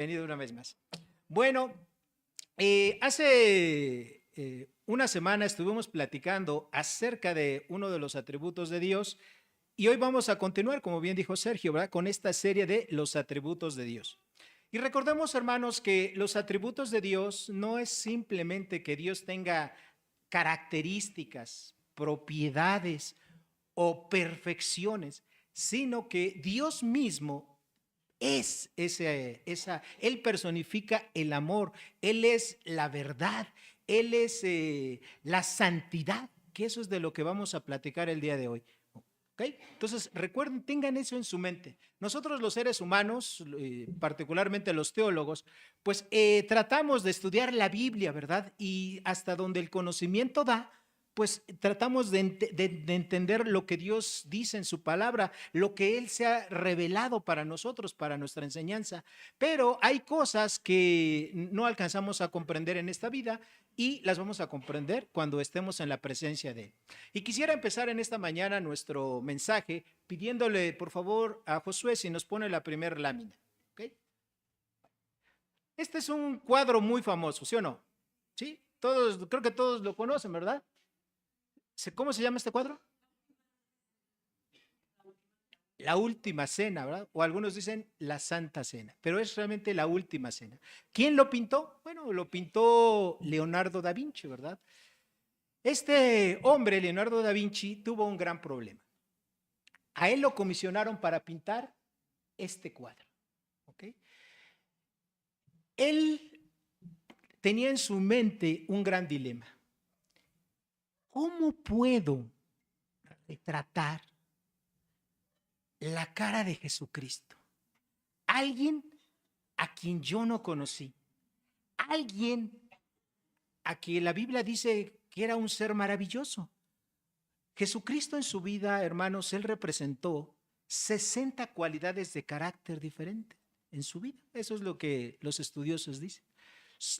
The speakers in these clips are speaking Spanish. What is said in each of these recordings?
Bienvenido una vez más. Bueno, hace una semana estuvimos platicando acerca de uno de los atributos de Dios y hoy vamos a continuar, como bien dijo Sergio, ¿verdad? Con esta serie de los atributos de Dios. Y recordemos, hermanos, que los atributos de Dios no es simplemente que Dios tenga características, propiedades o perfecciones, sino que Dios mismo Él personifica el amor, Él es la verdad, Él es la santidad, que eso es de lo que vamos a platicar el día de hoy. ¿Okay? Entonces, recuerden, tengan eso en su mente. Nosotros los seres humanos, particularmente los teólogos, pues tratamos de estudiar la Biblia, ¿verdad? Y hasta donde el conocimiento da, pues tratamos de entender lo que Dios dice en su palabra, lo que Él se ha revelado para nosotros, para nuestra enseñanza. Pero hay cosas que no alcanzamos a comprender en esta vida y las vamos a comprender cuando estemos en la presencia de Él. Y quisiera empezar en esta mañana nuestro mensaje pidiéndole, por favor, a Josué si nos pone la primera lámina. ¿Okay? Este es un cuadro muy famoso, ¿sí o no? ¿Sí? Todos, creo que todos lo conocen, ¿verdad? ¿Cómo se llama este cuadro? La última cena, ¿verdad? O algunos dicen la Santa Cena, pero es realmente la última cena. ¿Quién lo pintó? Bueno, lo pintó Leonardo da Vinci, ¿verdad? Este hombre, Leonardo da Vinci, tuvo un gran problema. A él lo comisionaron para pintar este cuadro, ¿ok? Él tenía en su mente un gran dilema. ¿Cómo puedo retratar la cara de Jesucristo? Alguien a quien yo no conocí, alguien a quien la Biblia dice que era un ser maravilloso. Jesucristo en su vida, hermanos, él representó 60 cualidades de carácter diferentes en su vida. Eso es lo que los estudiosos dicen.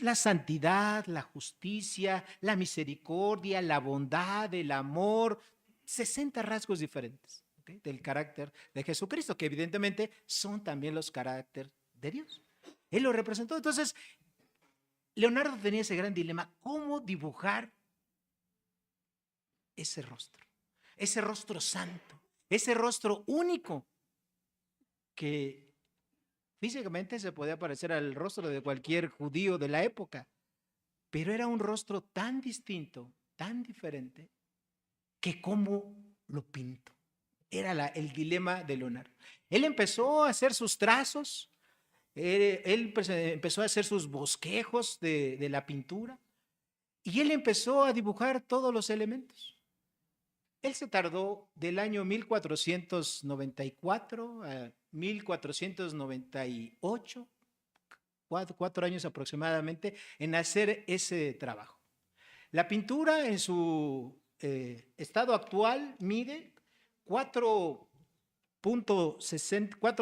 La santidad, la justicia, la misericordia, la bondad, el amor, 60 rasgos diferentes, ¿okay? Del carácter de Jesucristo, que evidentemente son también los caracteres de Dios. Él lo representó. Entonces, Leonardo tenía ese gran dilema, ¿cómo dibujar ese rostro santo, ese rostro único que físicamente se podía parecer al rostro de cualquier judío de la época, pero era un rostro tan distinto, tan diferente, que cómo lo pinto. Era el dilema de Leonardo. Él empezó a hacer sus trazos, él empezó a hacer sus bosquejos de la pintura y él empezó a dibujar todos los elementos. Él se tardó del año 1494 a 1498, 4 años aproximadamente, en hacer ese trabajo. La pintura en su estado actual mide 4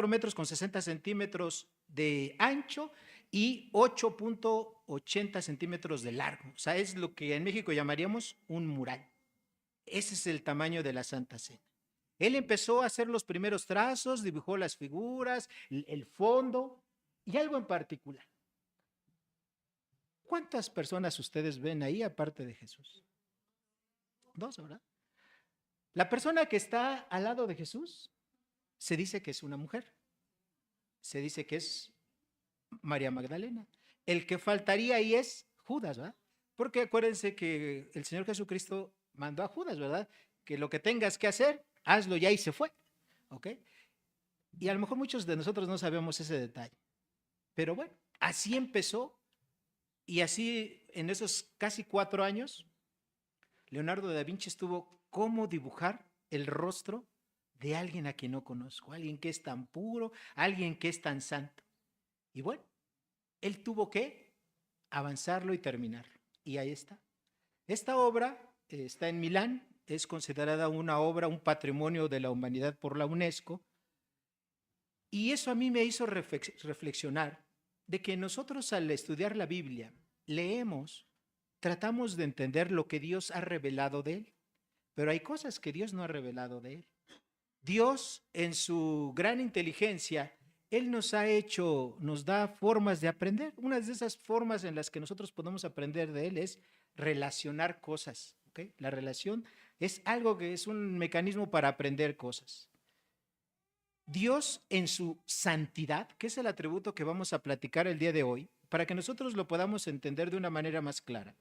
metros con 60 centímetros de ancho y 8,80 centímetros de largo. O sea, es lo que en México llamaríamos un mural. Ese es el tamaño de la Santa Cena. Él empezó a hacer los primeros trazos, dibujó las figuras, el fondo y algo en particular. ¿Cuántas personas ustedes ven ahí aparte de Jesús? Dos, ¿verdad? La persona que está al lado de Jesús se dice que es una mujer. Se dice que es María Magdalena. El que faltaría ahí es Judas, ¿verdad? Porque acuérdense que el Señor Jesucristo mandó a Judas, ¿verdad? Que lo que tengas que hacer, hazlo ya y se fue. ¿Ok? Y a lo mejor muchos de nosotros no sabemos ese detalle. Pero bueno, así empezó y así en esos casi 4 años, Leonardo da Vinci estuvo cómo dibujar el rostro de alguien a quien no conozco, alguien que es tan puro, alguien que es tan santo. Y bueno, él tuvo que avanzarlo y terminarlo. Y ahí está. Esta obra está en Milán, es considerada una obra, un patrimonio de la humanidad por la UNESCO. Y eso a mí me hizo reflexionar de que nosotros al estudiar la Biblia, leemos, tratamos de entender lo que Dios ha revelado de él, pero hay cosas que Dios no ha revelado de él. Dios, en su gran inteligencia, Él nos ha hecho, nos da formas de aprender. Una de esas formas en las que nosotros podemos aprender de Él es relacionar cosas. ¿Okay? La relación es algo que es un mecanismo para aprender cosas. Dios en su santidad, que es el atributo que vamos a platicar el día de hoy, para que nosotros lo podamos entender de una manera más clara.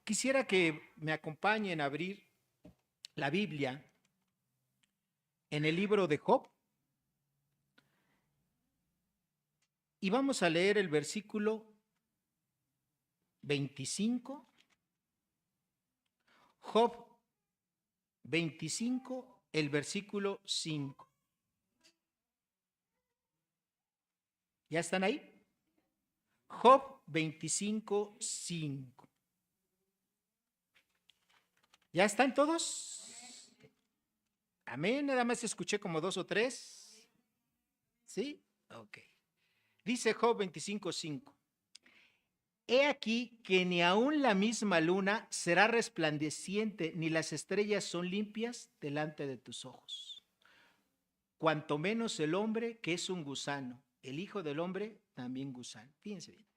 Quisiera que me acompañen a abrir la Biblia en el libro de Job y vamos a leer el versículo 25. Job 25, el versículo 5. ¿Ya están ahí? Job 25, 5. ¿Ya están todos? Amén, nada más escuché como 2 o 3. ¿Sí? Ok. Dice Job 25, 5. He aquí que ni aun la misma luna será resplandeciente, ni las estrellas son limpias delante de tus ojos. Cuanto menos el hombre, que es un gusano, el hijo del hombre también gusano. Fíjense bien.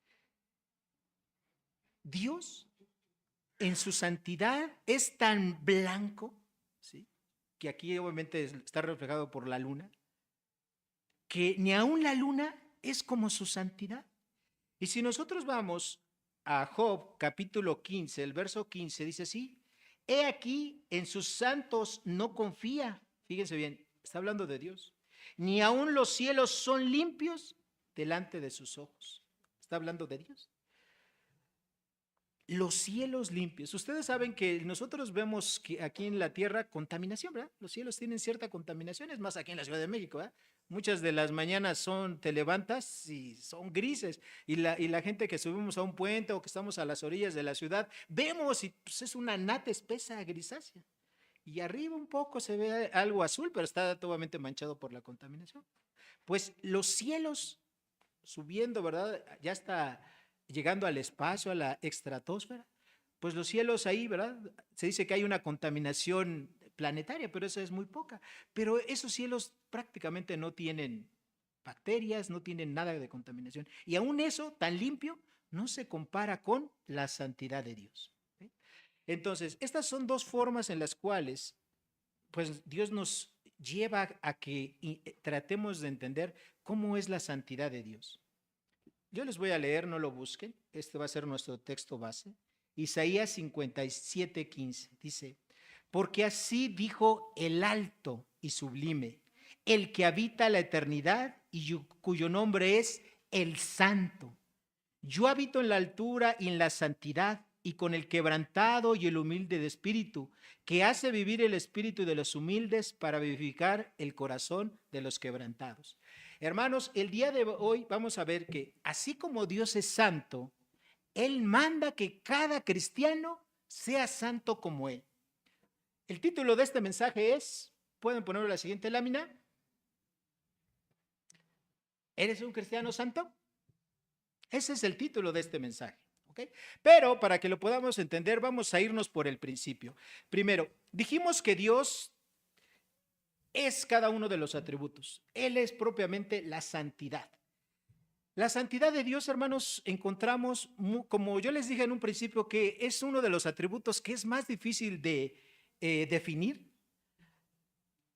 Dios en su santidad es tan blanco, ¿sí? Que aquí obviamente está reflejado por la luna, que ni aun la luna es como su santidad. Y si nosotros vamos a Job capítulo 15, el verso 15 dice así: he aquí en sus santos no confía. Fíjense bien, está hablando de Dios. Ni aun los cielos son limpios delante de sus ojos. Está hablando de Dios. Los cielos limpios. Ustedes saben que nosotros vemos que aquí en la tierra contaminación, ¿verdad? Los cielos tienen cierta contaminación, es más aquí en la Ciudad de México, ¿verdad? Muchas de las mañanas te levantas y son grises, y la gente que subimos a un puente o que estamos a las orillas de la ciudad, vemos y pues, es una nata espesa grisácea. Y arriba un poco se ve algo azul, pero está totalmente manchado por la contaminación. Pues los cielos subiendo, ¿verdad? Ya está llegando al espacio, a la estratosfera, pues los cielos ahí, ¿verdad? Se dice que hay una contaminación planetaria, pero esa es muy poca. Pero esos cielos prácticamente no tienen bacterias, no tienen nada de contaminación. Y aún eso, tan limpio, no se compara con la santidad de Dios. ¿Sí? Entonces, estas son dos formas en las cuales, pues, Dios nos lleva a que tratemos de entender cómo es la santidad de Dios. Yo les voy a leer, no lo busquen, este va a ser nuestro texto base. Isaías 57, 15 dice: porque así dijo el alto y sublime, el que habita la eternidad y cuyo nombre es el Santo. Yo habito en la altura y en la santidad, y con el quebrantado y el humilde de espíritu, que hace vivir el espíritu de los humildes para vivificar el corazón de los quebrantados. Hermanos, el día de hoy vamos a ver que así como Dios es santo, Él manda que cada cristiano sea santo como Él. El título de este mensaje es, ¿pueden ponerlo en la siguiente lámina? ¿Eres un cristiano santo? Ese es el título de este mensaje. ¿Okay? Pero para que lo podamos entender, vamos a irnos por el principio. Primero, dijimos que Dios es cada uno de los atributos. Él es propiamente la santidad. La santidad de Dios, hermanos, encontramos, como yo les dije en un principio, que es uno de los atributos que es más difícil de definir.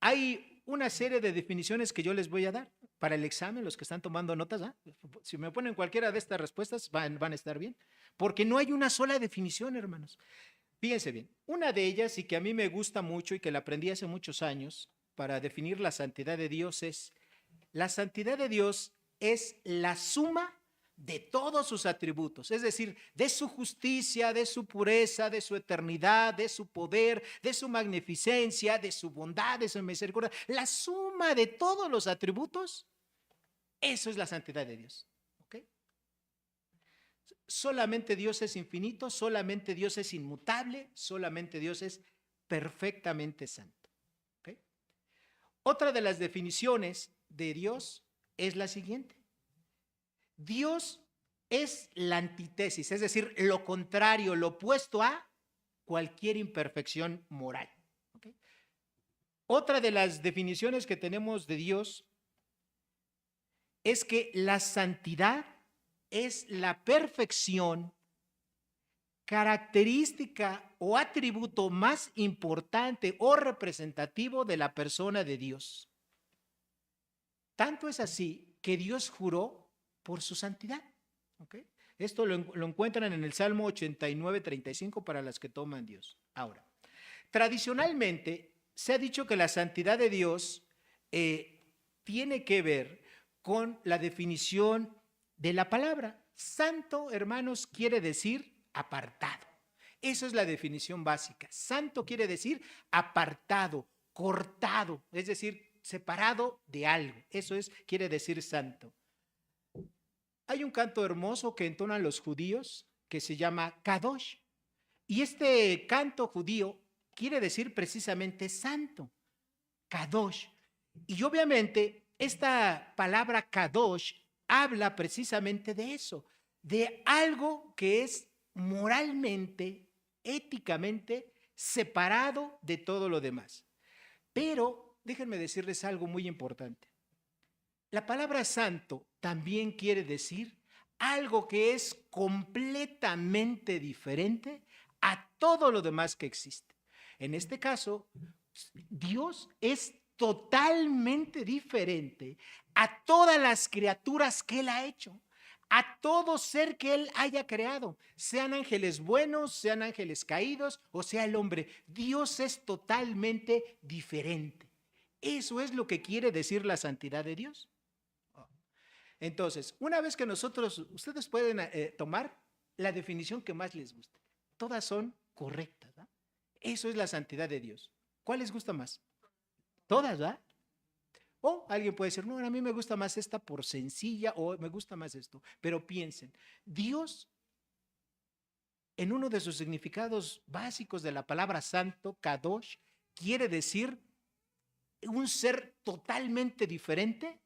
Hay una serie de definiciones que yo les voy a dar para el examen, los que están tomando notas. Si me ponen cualquiera de estas respuestas, van a estar bien, porque no hay una sola definición, hermanos. Fíjense bien, una de ellas, y que a mí me gusta mucho y que la aprendí hace muchos años para definir la santidad de Dios, es: la santidad de Dios es la suma de todos sus atributos, es decir, de su justicia, de su pureza, de su eternidad, de su poder, de su magnificencia, de su bondad, de su misericordia. La suma de todos los atributos, eso es la santidad de Dios. ¿Okay? Solamente Dios es infinito, solamente Dios es inmutable, solamente Dios es perfectamente santo. ¿Okay? Otra de las definiciones de Dios es la siguiente: Dios es la antítesis, es decir, lo contrario, lo opuesto a cualquier imperfección moral. ¿Okay? Otra de las definiciones que tenemos de Dios es que la santidad es la perfección, característica o atributo más importante o representativo de la persona de Dios. Tanto es así que Dios juró por su santidad. ¿Okay? Esto lo encuentran en el Salmo 89:35 para las que toman Dios. Ahora, tradicionalmente se ha dicho que la santidad de Dios tiene que ver con la definición de la palabra. Santo, hermanos, quiere decir apartado. Eso es la definición básica. Santo quiere decir apartado, cortado, es decir, separado de algo. Eso quiere decir santo. Hay un canto hermoso que entonan los judíos que se llama Kadosh. Y este canto judío quiere decir precisamente santo, Kadosh. Y obviamente esta palabra Kadosh habla precisamente de eso, de algo que es moralmente, éticamente separado de todo lo demás. Pero déjenme decirles algo muy importante. La palabra santo también quiere decir algo que es completamente diferente a todo lo demás que existe. En este caso, Dios es totalmente diferente a todas las criaturas que Él ha hecho, a todo ser que Él haya creado, sean ángeles buenos, sean ángeles caídos o sea el hombre. Dios es totalmente diferente. Eso es lo que quiere decir la santidad de Dios. Entonces, una vez que ustedes pueden tomar la definición que más les guste. Todas son correctas, ¿verdad? Eso es la santidad de Dios. ¿Cuál les gusta más? Todas, ¿verdad? O alguien puede decir, no, a mí me gusta más esta por sencilla o me gusta más esto. Pero piensen, Dios, en uno de sus significados básicos de la palabra santo, Kadosh, quiere decir un ser totalmente diferente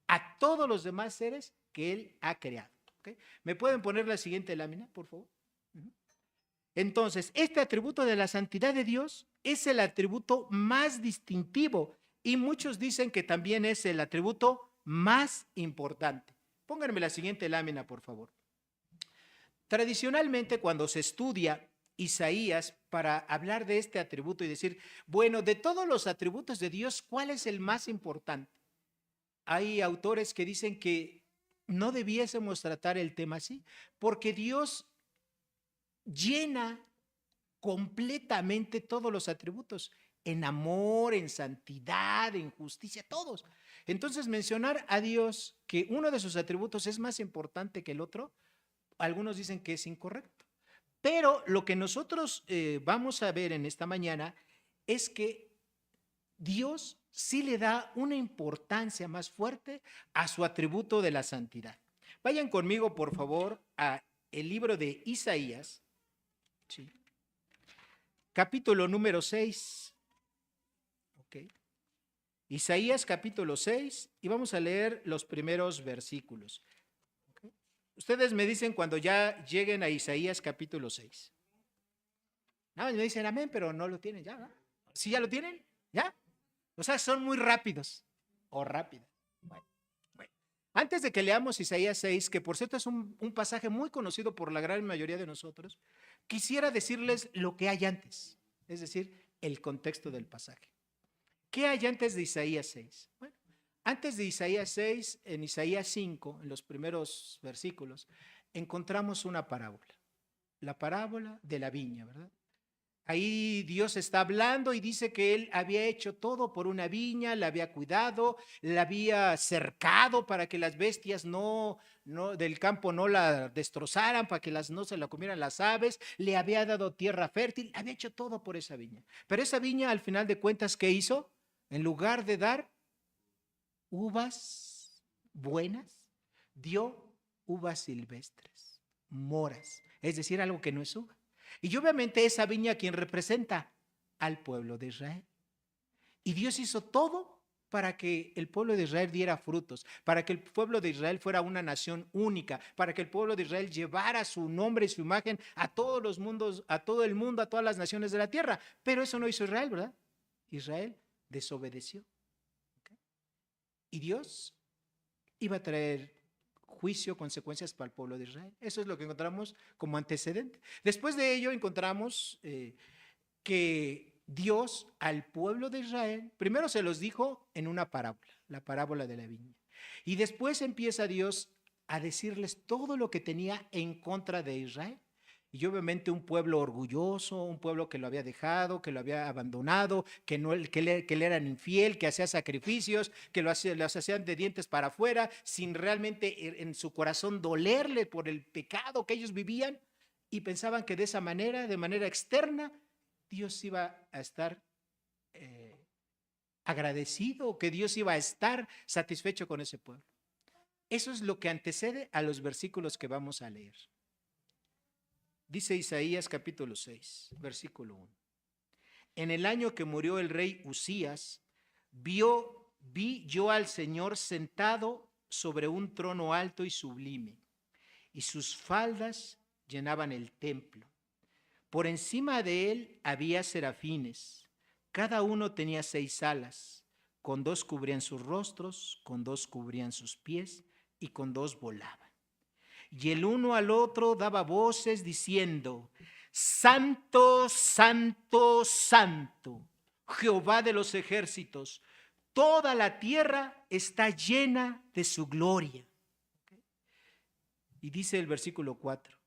a todos los demás seres que Él ha creado. ¿Okay? ¿Me pueden poner la siguiente lámina, por favor? Entonces, este atributo de la santidad de Dios es el atributo más distintivo y muchos dicen que también es el atributo más importante. Pónganme la siguiente lámina, por favor. Tradicionalmente, cuando se estudia Isaías para hablar de este atributo y decir, bueno, de todos los atributos de Dios, ¿cuál es el más importante? Hay autores que dicen que no debiésemos tratar el tema así, porque Dios llena completamente todos los atributos, en amor, en santidad, en justicia, todos. Entonces, mencionar a Dios que uno de sus atributos es más importante que el otro, algunos dicen que es incorrecto. Pero lo que nosotros vamos a ver en esta mañana es que Dios sí le da una importancia más fuerte a su atributo de la santidad. Vayan conmigo, por favor, a el libro de Isaías, ¿sí? Capítulo número 6. Okay. Isaías capítulo 6 y vamos a leer los primeros versículos. Okay. Ustedes me dicen cuando ya lleguen a Isaías capítulo 6. No, me dicen amén, pero no lo tienen ya, ¿verdad? ¿Sí ya lo tienen? ¿Ya? O sea, son muy rápidos o rápidas. Bueno. Antes de que leamos Isaías 6, que por cierto es un pasaje muy conocido por la gran mayoría de nosotros, quisiera decirles lo que hay antes, es decir, el contexto del pasaje. ¿Qué hay antes de Isaías 6? Bueno, antes de Isaías 6, en Isaías 5, en los primeros versículos, encontramos una parábola, la parábola de la viña, ¿verdad? Ahí Dios está hablando y dice que Él había hecho todo por una viña, la había cuidado, la había cercado para que las bestias del campo no la destrozaran, para que no se la comieran las aves, le había dado tierra fértil, había hecho todo por esa viña. Pero esa viña, al final de cuentas, ¿qué hizo? En lugar de dar uvas buenas, dio uvas silvestres, moras, es decir, algo que no es uva. Y obviamente esa viña, ¿quién representa? Al pueblo de Israel. Y Dios hizo todo para que el pueblo de Israel diera frutos, para que el pueblo de Israel fuera una nación única, para que el pueblo de Israel llevara su nombre y su imagen a todos los mundos, a todo el mundo, a todas las naciones de la tierra. Pero eso no hizo Israel, ¿verdad? Israel desobedeció. ¿Okay? Y Dios iba a traer juicio, consecuencias para el pueblo de Israel. Eso es lo que encontramos como antecedente. Después de ello encontramos que Dios al pueblo de Israel, primero se los dijo en una parábola, la parábola de la viña. Y después empieza Dios a decirles todo lo que tenía en contra de Israel. Y obviamente un pueblo orgulloso, un pueblo que lo había dejado, que lo había abandonado, que le eran infiel, que hacía sacrificios, que los hacían de dientes para afuera, sin realmente en su corazón dolerle por el pecado que ellos vivían, y pensaban que de esa manera, de manera externa, Dios iba a estar agradecido, que Dios iba a estar satisfecho con ese pueblo. Eso es lo que antecede a los versículos que vamos a leer. Dice Isaías capítulo 6, versículo 1. En el año que murió el rey Usías, vi yo al Señor sentado sobre un trono alto y sublime, y sus faldas llenaban el templo. Por encima de él había serafines, cada uno tenía 6 alas, con 2 cubrían sus rostros, con 2 cubrían sus pies, y con 2 volaban. Y el uno al otro daba voces diciendo: Santo, santo, santo, Jehová de los ejércitos, toda la tierra está llena de su gloria. Y dice el versículo 4: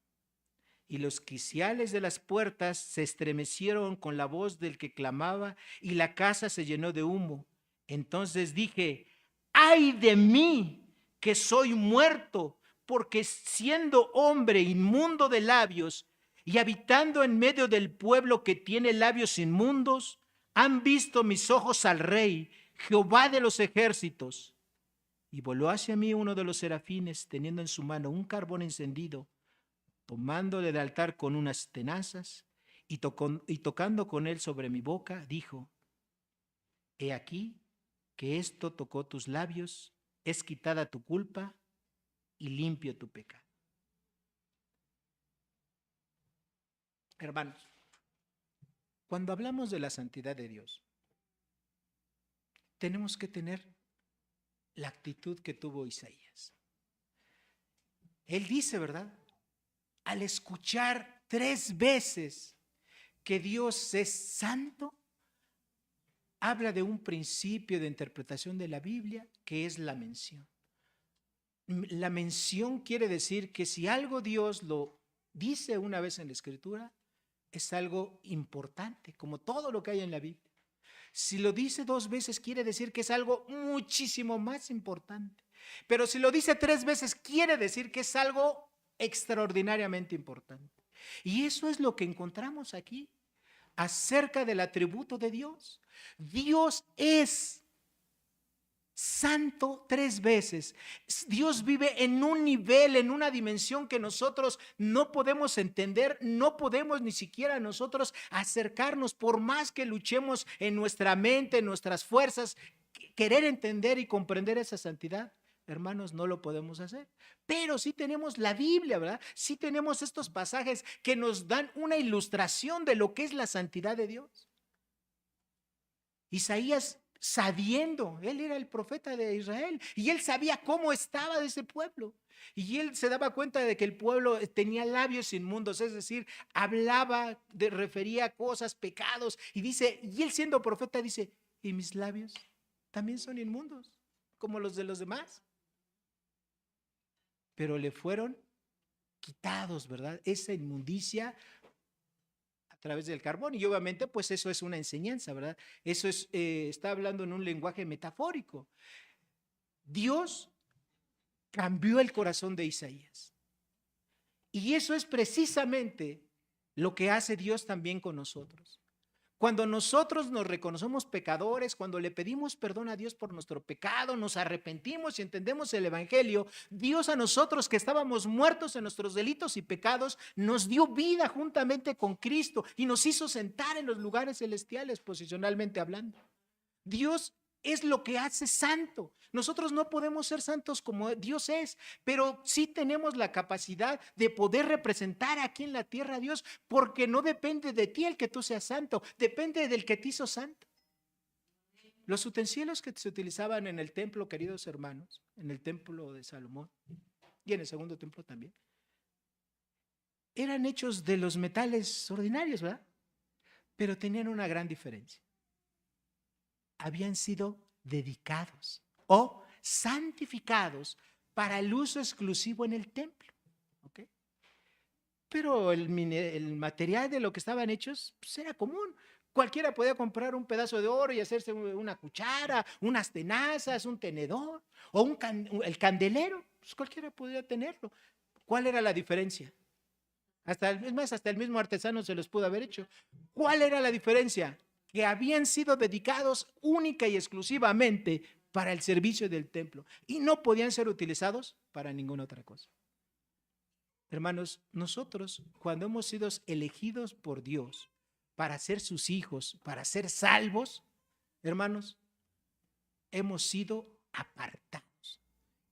y los quiciales de las puertas se estremecieron con la voz del que clamaba, y la casa se llenó de humo. Entonces dije: ¡ay de mí, que soy muerto! Porque siendo hombre inmundo de labios y habitando en medio del pueblo que tiene labios inmundos, han visto mis ojos al Rey, Jehová de los ejércitos. Y voló hacia mí uno de los serafines, teniendo en su mano un carbón encendido, tomándole del altar con unas tenazas y tocando con él sobre mi boca, dijo: he aquí que esto tocó tus labios, es quitada tu culpa y limpio tu pecado. Hermanos, cuando hablamos de la santidad de Dios, tenemos que tener la actitud que tuvo Isaías. Él dice, ¿verdad?, al escuchar 3 veces que Dios es santo, habla de un principio de interpretación de la Biblia que es la mención. La mención quiere decir que si algo Dios lo dice una vez en la Escritura, es algo importante, como todo lo que hay en la Biblia. Si lo dice 2 veces, quiere decir que es algo muchísimo más importante. Pero si lo dice 3 veces, quiere decir que es algo extraordinariamente importante. Y eso es lo que encontramos aquí acerca del atributo de Dios. Dios es santo 3 veces. Dios vive en un nivel, en una dimensión que nosotros no podemos entender, no podemos ni siquiera nosotros acercarnos, por más que luchemos en nuestra mente, en nuestras fuerzas, querer entender y comprender esa santidad. Hermanos, no lo podemos hacer, pero sí tenemos la Biblia, ¿verdad? Sí tenemos estos pasajes que nos dan una ilustración de lo que es la santidad de Dios. Isaías, sabiendo, él era el profeta de Israel y él sabía cómo estaba de ese pueblo. Y él se daba cuenta de que el pueblo tenía labios inmundos, es decir, hablaba, refería cosas, pecados, y dice, y él siendo profeta dice, y mis labios también son inmundos, como los de los demás. Pero le fueron quitados, ¿verdad? Esa inmundicia a través del carbón. Y obviamente, pues eso es una enseñanza, ¿verdad? Eso es, está hablando en un lenguaje metafórico. Dios cambió el corazón de Isaías. Y eso es precisamente lo que hace Dios también con nosotros. Cuando nosotros nos reconocemos pecadores, cuando le pedimos perdón a Dios por nuestro pecado, nos arrepentimos y entendemos el evangelio, Dios a nosotros que estábamos muertos en nuestros delitos y pecados, nos dio vida juntamente con Cristo y nos hizo sentar en los lugares celestiales, posicionalmente hablando. Dios es lo que hace santo. Nosotros no podemos ser santos como Dios es, pero sí tenemos la capacidad de poder representar aquí en la tierra a Dios, porque no depende de ti el que tú seas santo, depende del que te hizo santo. Los utensilios que se utilizaban en el templo, queridos hermanos, en el templo de Salomón y en el segundo templo también, eran hechos de los metales ordinarios, ¿verdad? Pero tenían una gran diferencia. Habían sido dedicados o santificados para el uso exclusivo en el templo. ¿Ok? Pero el material de lo que estaban hechos pues era común. Cualquiera podía comprar un pedazo de oro y hacerse una cuchara, unas tenazas, un tenedor o el candelero. Pues cualquiera podía tenerlo. ¿Cuál era la diferencia? Hasta el mismo artesano se los pudo haber hecho. ¿Cuál era la diferencia? Que habían sido dedicados única y exclusivamente para el servicio del templo y no podían ser utilizados para ninguna otra cosa. Hermanos, nosotros cuando hemos sido elegidos por Dios para ser sus hijos, para ser salvos, hermanos, hemos sido apartados,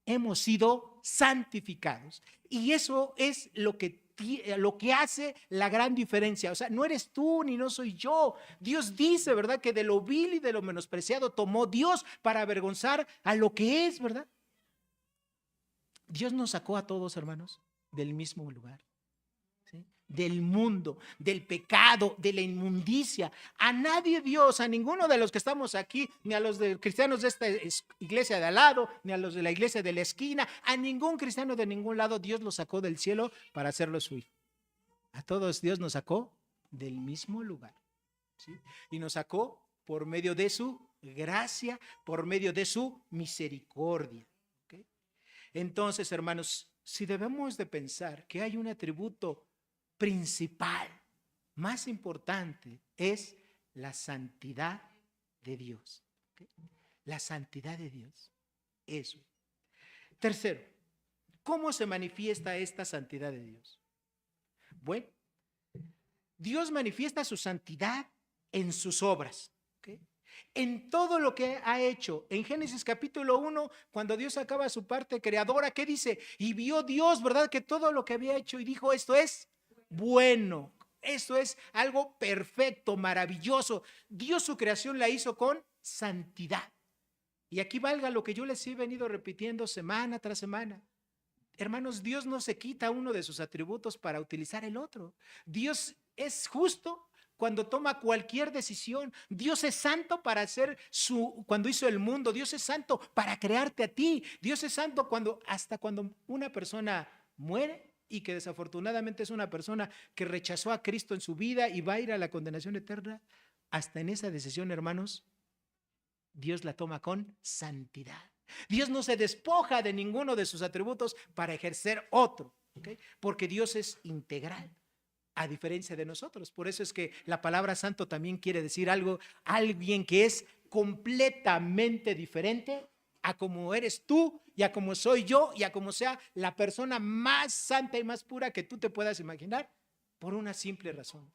hemos sido santificados y eso es lo que hace la gran diferencia. O sea, no eres tú ni no soy yo. Dios dice, ¿verdad?, que de lo vil y de lo menospreciado tomó Dios para avergonzar a lo que es, ¿verdad? Dios nos sacó a todos, hermanos, del mismo lugar, ¿sí? Del mundo, del pecado, de la inmundicia. A nadie Dios, a ninguno de los que estamos aquí, ni a los de cristianos de esta iglesia de al lado, ni a los de la iglesia de la esquina, a ningún cristiano de ningún lado Dios los sacó del cielo para hacerlo su hijo. A todos Dios nos sacó del mismo lugar, ¿sí? Y nos sacó por medio de su gracia, por medio de su misericordia. ¿Okay? Entonces, hermanos, si debemos de pensar que hay un atributo principal, más importante, es la santidad de Dios. ¿Okay? La santidad de Dios. Eso. Tercero, ¿cómo se manifiesta esta santidad de Dios? Bueno, Dios manifiesta su santidad en sus obras. ¿Okay? En todo lo que ha hecho. En Génesis capítulo 1, cuando Dios acaba su parte creadora, ¿qué dice? Y vio Dios, ¿verdad?, que todo lo que había hecho y dijo, esto es bueno, esto es algo perfecto, maravilloso. Dios su creación la hizo con santidad. Y aquí valga lo que yo les he venido repitiendo semana tras semana. Hermanos, Dios no se quita uno de sus atributos para utilizar el otro. Dios es justo cuando toma cualquier decisión. Dios es santo para hacer cuando hizo el mundo. Dios es santo para crearte a ti. Dios es santo hasta cuando una persona muere y que desafortunadamente es una persona que rechazó a Cristo en su vida y va a ir a la condenación eterna. Hasta en esa decisión, hermanos, Dios la toma con santidad. Dios no se despoja de ninguno de sus atributos para ejercer otro, ¿okay? Porque Dios es integral, a diferencia de nosotros. Por eso es que la palabra santo también quiere decir alguien que es completamente diferente a como eres tú y a como soy yo y a como sea la persona más santa y más pura que tú te puedas imaginar, por una simple razón: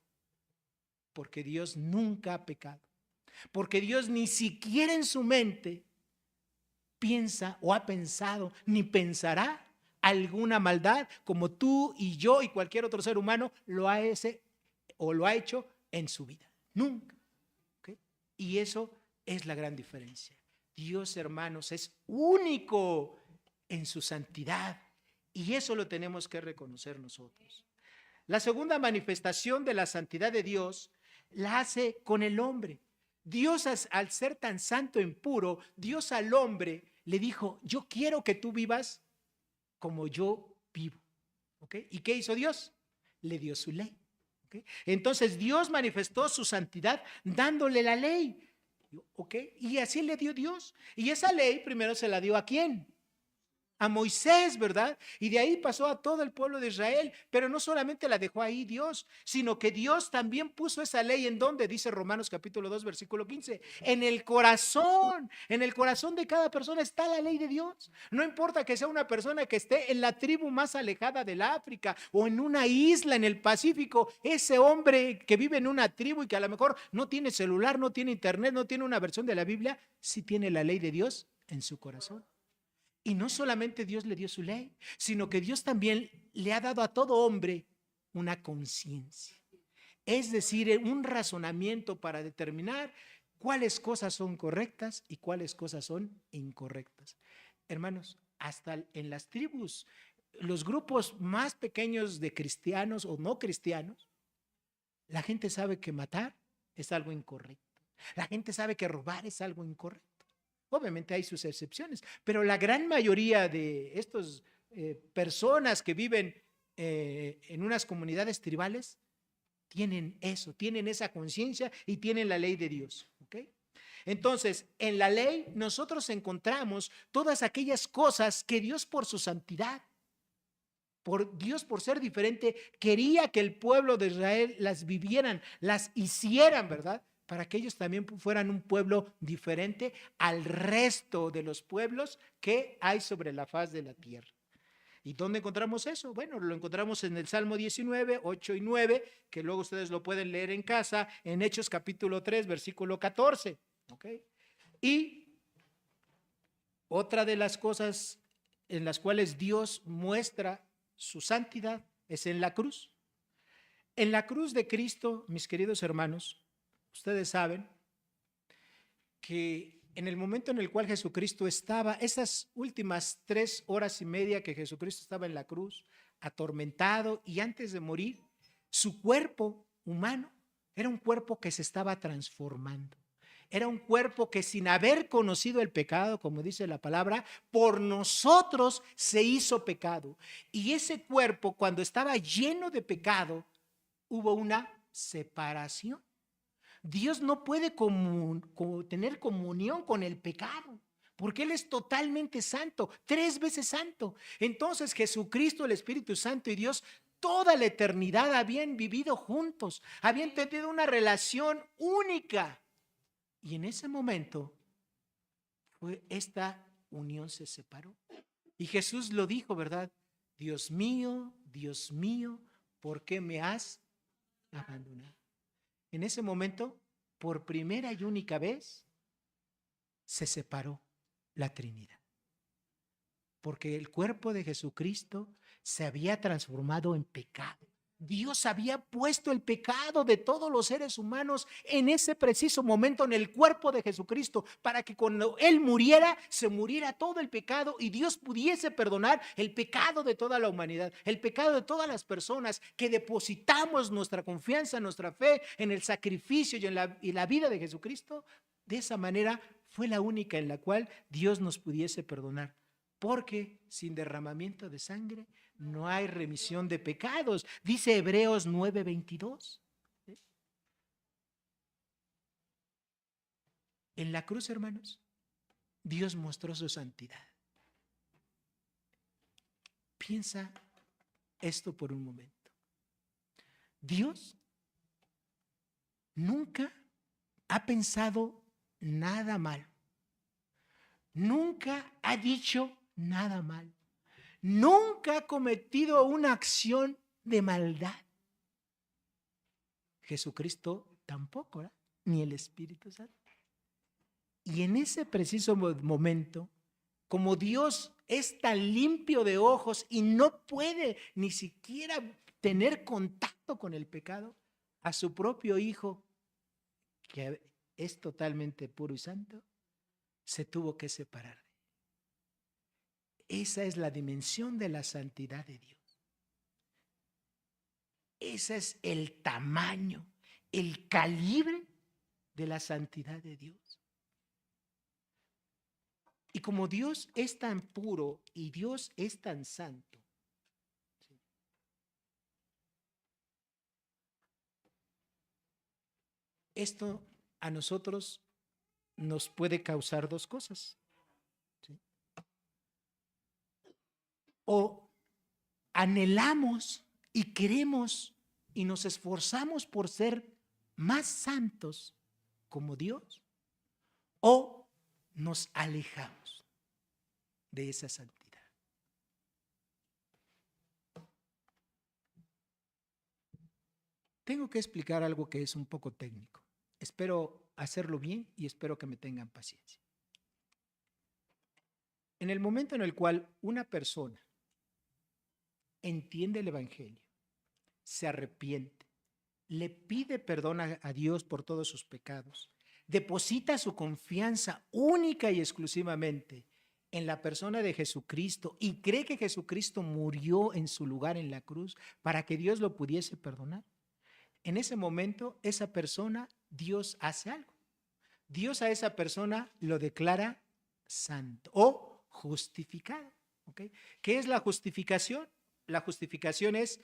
porque Dios nunca ha pecado, porque Dios ni siquiera en su mente piensa o ha pensado ni pensará alguna maldad como tú y yo y cualquier otro ser humano lo ha hecho en su vida. Nunca. ¿Okay? Y eso es la gran diferencia. Dios, hermanos, es único en su santidad y eso lo tenemos que reconocer nosotros. La segunda manifestación de la santidad de Dios la hace con el hombre. Dios, al ser tan santo y puro, Dios al hombre le dijo: yo quiero que tú vivas como yo vivo. ¿Okay? ¿Y qué hizo Dios? Le dio su ley. ¿Okay? Entonces Dios manifestó su santidad dándole la ley. ¿Okay? Y así le dio Dios. Y esa ley primero se la dio ¿a quién? A Moisés, ¿verdad? Y de ahí pasó a todo el pueblo de Israel, pero no solamente la dejó ahí Dios, sino que Dios también puso esa ley en donde, dice Romanos capítulo 2, versículo 15, en el corazón de cada persona está la ley de Dios. No importa que sea una persona que esté en la tribu más alejada del África o en una isla en el Pacífico, ese hombre que vive en una tribu y que a lo mejor no tiene celular, no tiene internet, no tiene una versión de la Biblia, sí tiene la ley de Dios en su corazón. Y no solamente Dios le dio su ley, sino que Dios también le ha dado a todo hombre una conciencia. Es decir, un razonamiento para determinar cuáles cosas son correctas y cuáles cosas son incorrectas. Hermanos, hasta en las tribus, los grupos más pequeños de cristianos o no cristianos, la gente sabe que matar es algo incorrecto. La gente sabe que robar es algo incorrecto. Obviamente hay sus excepciones, pero la gran mayoría de estas personas que viven en unas comunidades tribales tienen eso, tienen esa conciencia y tienen la ley de Dios. ¿Ok? Entonces, en la ley nosotros encontramos todas aquellas cosas que Dios por su santidad, por Dios por ser diferente, quería que el pueblo de Israel las vivieran, las hicieran, ¿verdad? Para que ellos también fueran un pueblo diferente al resto de los pueblos que hay sobre la faz de la tierra. ¿Y dónde encontramos eso? Bueno, lo encontramos en el Salmo 19, 8 y 9, que luego ustedes lo pueden leer en casa, en Hechos capítulo 3, versículo 14. ¿Ok? Y otra de las cosas en las cuales Dios muestra su santidad es en la cruz. En la cruz de Cristo, mis queridos hermanos, ustedes saben que en el momento en el cual Jesucristo estaba, esas últimas 3 horas y media que Jesucristo estaba en la cruz, atormentado y antes de morir, su cuerpo humano era un cuerpo que se estaba transformando. Era un cuerpo que sin haber conocido el pecado, como dice la palabra, por nosotros se hizo pecado. Y ese cuerpo, cuando estaba lleno de pecado, hubo una separación. Dios no puede tener comunión con el pecado, porque Él es totalmente santo, 3 veces santo. Entonces Jesucristo, el Espíritu Santo y Dios, toda la eternidad habían vivido juntos, habían tenido una relación única. Y en ese momento, esta unión se separó. Y Jesús lo dijo, ¿verdad? Dios mío, ¿por qué me has abandonado? En ese momento, por primera y única vez, se separó la Trinidad. Porque el cuerpo de Jesucristo se había transformado en pecado. Dios había puesto el pecado de todos los seres humanos en ese preciso momento en el cuerpo de Jesucristo, para que cuando Él muriera, se muriera todo el pecado y Dios pudiese perdonar el pecado de toda la humanidad, el pecado de todas las personas que depositamos nuestra confianza, nuestra fe en el sacrificio y en la vida de Jesucristo. De esa manera fue la única en la cual Dios nos pudiese perdonar. Porque sin derramamiento de sangre no hay remisión de pecados, dice Hebreos 9:22. En la cruz, hermanos, Dios mostró su santidad. Piensa esto por un momento. Dios nunca ha pensado nada mal. Nunca ha dicho nada mal. Nunca ha cometido una acción de maldad. Jesucristo tampoco, ¿verdad? Ni el Espíritu Santo. Y en ese preciso momento, como Dios es tan limpio de ojos y no puede ni siquiera tener contacto con el pecado, a su propio Hijo, que es totalmente puro y santo, se tuvo que separar. Esa es la dimensión de la santidad de Dios. Ese es el tamaño, el calibre de la santidad de Dios. Y como Dios es tan puro y Dios es tan santo, esto a nosotros nos puede causar dos cosas. ¿Sí? O anhelamos y queremos y nos esforzamos por ser más santos como Dios, o nos alejamos de esa santidad. Tengo que explicar algo que es un poco técnico. Espero hacerlo bien y espero que me tengan paciencia. En el momento en el cual una persona entiende el Evangelio, se arrepiente, le pide perdón a Dios por todos sus pecados, deposita su confianza única y exclusivamente en la persona de Jesucristo y cree que Jesucristo murió en su lugar en la cruz para que Dios lo pudiese perdonar, en ese momento esa persona, Dios hace algo. Dios a esa persona lo declara santo o justificado. ¿Okay? ¿Qué es la justificación? La justificación es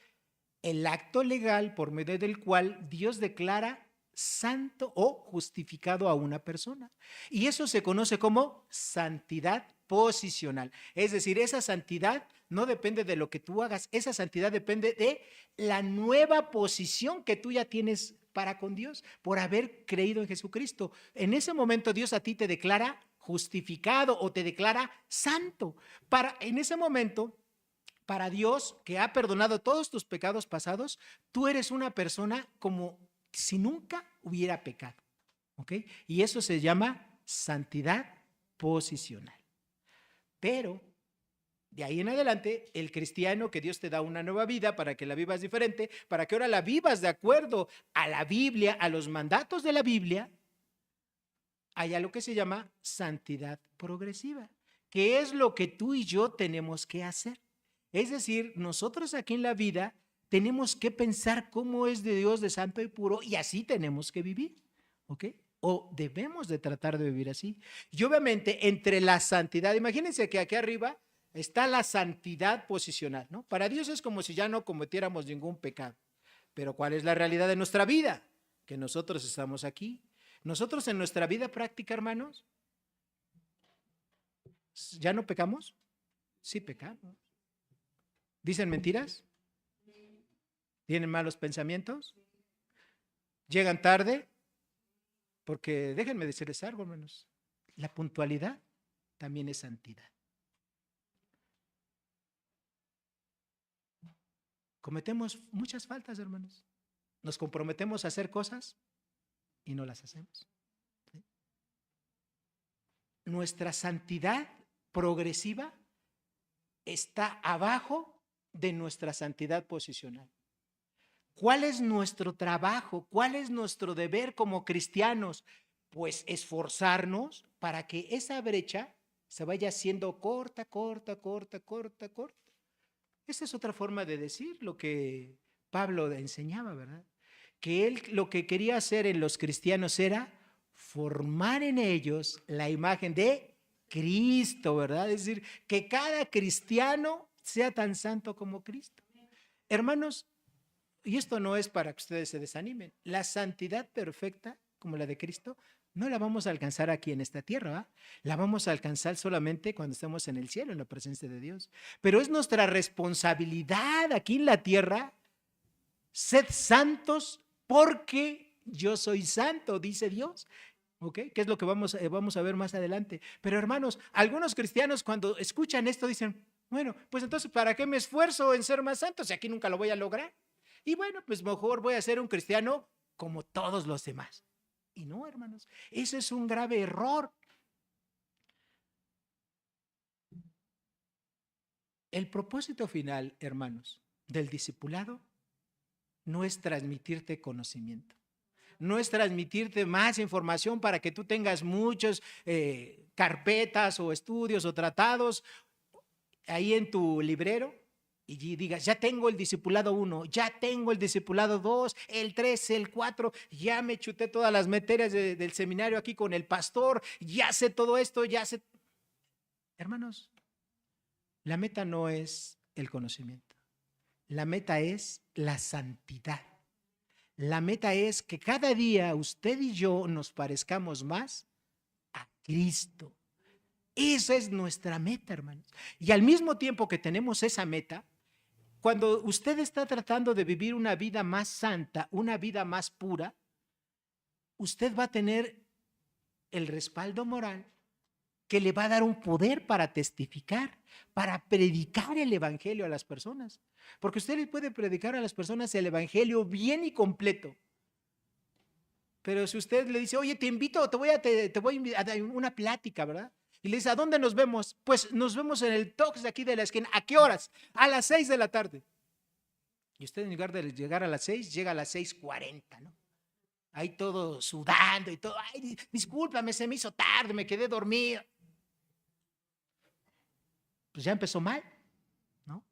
el acto legal por medio del cual Dios declara santo o justificado a una persona. Y eso se conoce como santidad posicional. Es decir, esa santidad no depende de lo que tú hagas, esa santidad depende de la nueva posición que tú ya tienes para con Dios por haber creído en Jesucristo. En ese momento Dios a ti te declara justificado o te declara santo. En ese momento, para Dios, que ha perdonado todos tus pecados pasados, tú eres una persona como si nunca hubiera pecado. ¿Ok? Y eso se llama santidad posicional. Pero de ahí en adelante, el cristiano, que Dios te da una nueva vida para que la vivas diferente, para que ahora la vivas de acuerdo a la Biblia, a los mandatos de la Biblia, hay algo que se llama santidad progresiva, que es lo que tú y yo tenemos que hacer. Es decir, nosotros aquí en la vida tenemos que pensar cómo es de Dios de santo y puro y así tenemos que vivir, ¿ok? O debemos de tratar de vivir así. Y obviamente entre la santidad, imagínense que aquí arriba está la santidad posicional, ¿no? Para Dios es como si ya no cometiéramos ningún pecado. Pero ¿cuál es la realidad de nuestra vida? Que nosotros estamos aquí. Nosotros en nuestra vida práctica, hermanos, ¿ya no pecamos? Sí pecamos. ¿Dicen mentiras? ¿Tienen malos pensamientos? ¿Llegan tarde? Porque déjenme decirles algo, hermanos. La puntualidad también es santidad. Cometemos muchas faltas, hermanos. Nos comprometemos a hacer cosas y no las hacemos. ¿Sí? Nuestra santidad progresiva está abajo de nuestra santidad posicional. ¿Cuál es nuestro trabajo? ¿Cuál es nuestro deber como cristianos? Pues esforzarnos para que esa brecha se vaya haciendo corta, corta, corta, corta, corta. Esa es otra forma de decir lo que Pablo enseñaba, ¿verdad? Que él lo que quería hacer en los cristianos era formar en ellos la imagen de Cristo, ¿verdad? Es decir, que cada cristiano sea tan santo como Cristo. Hermanos, y esto no es para que ustedes se desanimen, la santidad perfecta como la de Cristo no la vamos a alcanzar aquí en esta tierra, ¿verdad? La vamos a alcanzar solamente cuando estemos en el cielo, en la presencia de Dios. Pero es nuestra responsabilidad aquí en la tierra, sed santos porque yo soy santo, dice Dios. ¿Ok? ¿Qué es lo que vamos a ver más adelante? Pero hermanos, algunos cristianos cuando escuchan esto dicen, bueno, pues entonces ¿para qué me esfuerzo en ser más santo si aquí nunca lo voy a lograr? Y bueno, pues mejor voy a ser un cristiano como todos los demás. Y no, hermanos, eso es un grave error. El propósito final, hermanos, del discipulado no es transmitirte conocimiento. No es transmitirte más información para que tú tengas muchos carpetas o estudios o tratados ahí en tu librero y digas, ya tengo el discipulado 1, ya tengo el discipulado 2, el 3, el 4, ya me chuté todas las materias del seminario aquí con el pastor, ya sé todo esto, ya sé. Hermanos, la meta no es el conocimiento, la meta es la santidad. La meta es que cada día usted y yo nos parezcamos más a Cristo. Esa es nuestra meta, hermanos. Y al mismo tiempo que tenemos esa meta, cuando usted está tratando de vivir una vida más santa, una vida más pura, usted va a tener el respaldo moral que le va a dar un poder para testificar, para predicar el evangelio a las personas. Porque usted le puede predicar a las personas el evangelio bien y completo. Pero si usted le dice, oye, te invito, te voy a invitar a una plática, ¿verdad? Y le dice, ¿a dónde nos vemos? Pues nos vemos en el Tox de aquí de la esquina. ¿A qué horas? A las 6 de la tarde. Y usted en lugar de llegar a las 6, llega a las 6:40, ¿no? ahí todo sudando y todo. Ay, discúlpame, se me hizo tarde, me quedé dormido. Pues ya empezó mal, ¿no?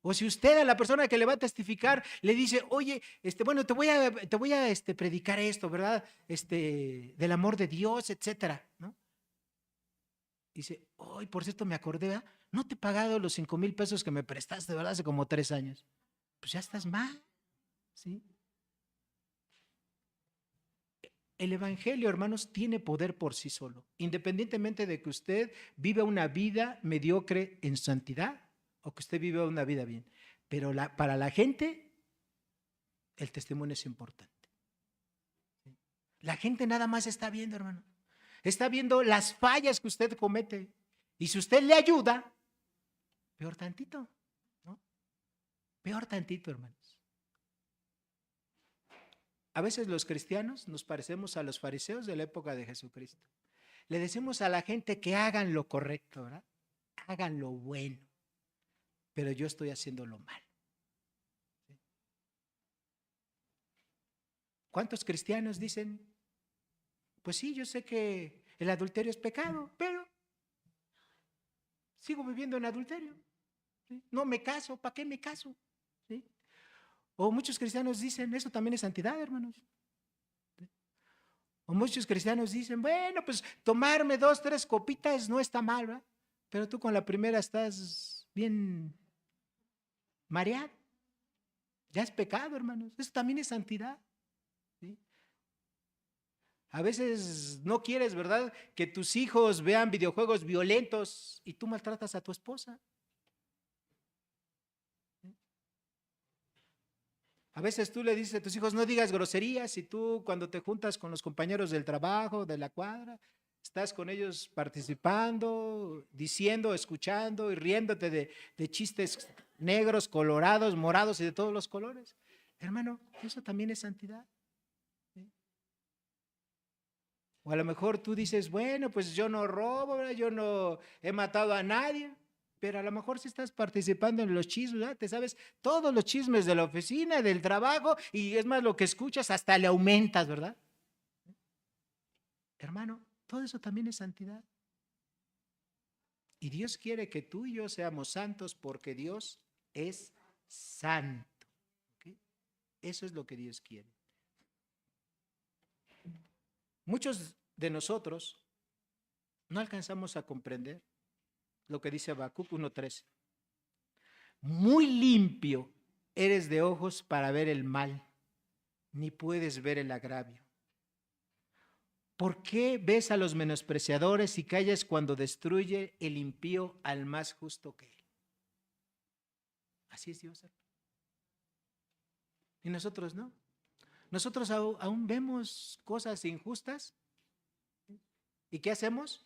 O si usted a la persona que le va a testificar le dice, oye, bueno, te voy a predicar esto, ¿verdad? Del amor de Dios, etcétera, ¿no? Dice, hoy, por cierto, me acordé, ¿verdad? No te he pagado los 5,000 pesos que me prestaste, ¿verdad? Hace como 3 años. Pues ya estás mal, ¿sí? El evangelio, hermanos, tiene poder por sí solo, independientemente de que usted viva una vida mediocre en santidad o que usted viva una vida bien. Pero para la gente, el testimonio es importante. La gente nada más está viendo, hermano. Está viendo las fallas que usted comete. Y si usted le ayuda, peor tantito, ¿no? Peor tantito, hermanos. A veces los cristianos nos parecemos a los fariseos de la época de Jesucristo. Le decimos a la gente que hagan lo correcto, ¿verdad? Hagan lo bueno. Pero yo estoy haciendo lo malo. ¿Cuántos cristianos dicen, pues sí, yo sé que el adulterio es pecado, pero sigo viviendo en adulterio? ¿Sí? No me caso, ¿para qué me caso? ¿Sí? O muchos cristianos dicen, eso también es santidad, hermanos. ¿Sí? O muchos cristianos dicen, bueno, pues tomarme 2, 3 copitas no está mal, ¿verdad? Pero tú con la primera estás bien mareado. Ya es pecado, hermanos. Eso también es santidad. ¿Sí? A veces no quieres, ¿verdad?, que tus hijos vean videojuegos violentos y tú maltratas a tu esposa. A veces tú le dices a tus hijos, no digas groserías, y tú cuando te juntas con los compañeros del trabajo, de la cuadra, estás con ellos participando, diciendo, escuchando y riéndote de chistes negros, colorados, morados y de todos los colores. Hermano, eso también es santidad. ¿Sí? O a lo mejor tú dices, bueno, pues yo no robo, ¿verdad? Yo no he matado a nadie, pero a lo mejor si estás participando en los chismes, ¿verdad? Te sabes todos los chismes de la oficina, del trabajo, y es más, lo que escuchas hasta le aumentas, ¿verdad? Hermano, todo eso también es santidad. Y Dios quiere que tú y yo seamos santos porque Dios es santo. ¿Okay? Eso es lo que Dios quiere. Muchos de nosotros no alcanzamos a comprender lo que dice Habacuc 1:13. Muy limpio eres de ojos para ver el mal, ni puedes ver el agravio. ¿Por qué ves a los menospreciadores y callas cuando destruye el impío al más justo que él? Así es Dios. Y nosotros no. Nosotros aún vemos cosas injustas. ¿Y qué hacemos?